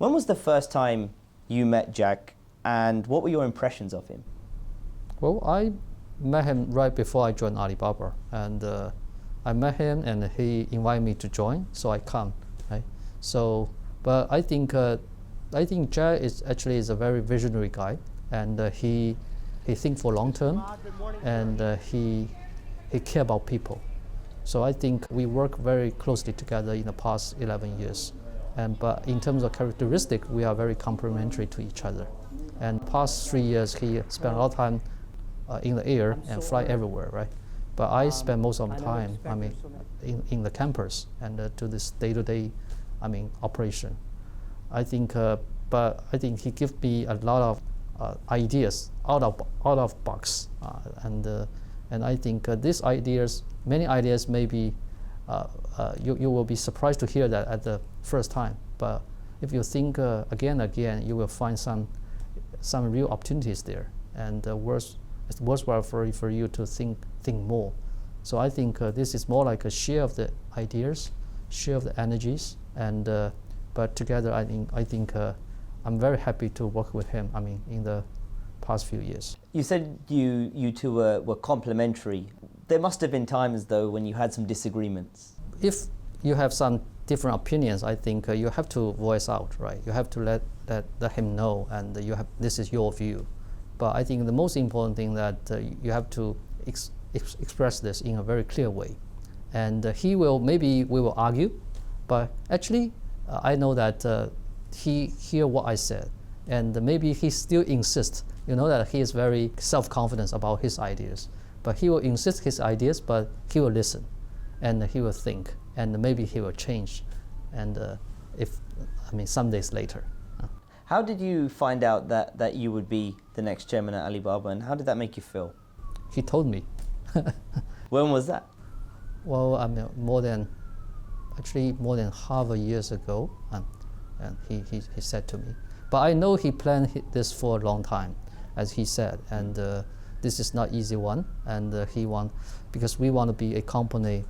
When was the first time you met Jack, and what were your impressions of him? Well, I met him right before I joined Alibaba, and I met him, and he invited me to join, so I come. Right? So, but I think Jack is a very visionary guy, and he thinks for long term, and he cares about people. So I think we work very closely together in the past 11 years. But in terms of characteristic, we are very complementary to each other. And past 3 years, he spent a lot of time in the air and fly everywhere, right? But I spend most of the time, in the campus and to this day-to-day, operation. I think, but I think he gives me a lot of ideas out of box, and I think these ideas, many ideas, maybe you will be surprised to hear that at the first time. But if you think again, you will find some real opportunities there, and it's worthwhile for you to think more. So I think this is more like a share of the ideas, share of the energies, and but together I think I'm very happy to work with him. In the past few years. You said you two were complementary. There must have been times though when you had some disagreements. If you have some different opinions, I think you have to voice out, right? You have to let him know, and this is your view. But I think the most important thing that you have to express this in a very clear way. And maybe we will argue, but actually I know that he hear what I said, and maybe he still insists. You know that he is very self-confident about his ideas, but he will insist his ideas, but he will listen, and he will think, and maybe he will change, and some days later. How did you find out that you would be the next chairman at Alibaba, and how did that make you feel? He told me. When was that? Well, more than half a year ago, and he said to me. But I know he planned this for a long time, as he said, and this is not easy one, and because we want to be a company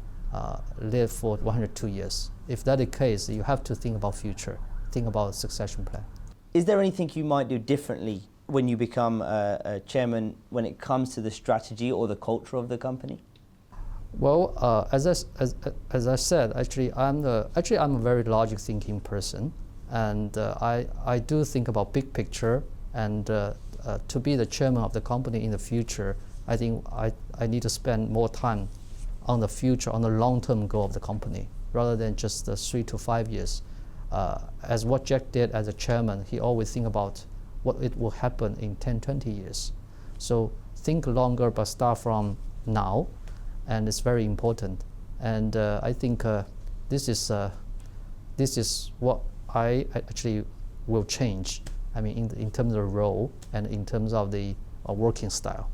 live for 102 years. If that is the case, you have to think about future, think about succession plan. Is there anything you might do differently when you become a chairman when it comes to the strategy or the culture of the company? Well, as I said, actually I'm a very logic thinking person, and I do think about big picture, and to be the chairman of the company in the future, I think I need to spend more time on the future, on the long-term goal of the company, rather than just 3 to 5 years. As what Jack did as a chairman, he always think about what it will happen in 10, 20 years. So think longer, but start from now, and it's very important. And I think this is what I actually will change. In terms of the role and in terms of the working style.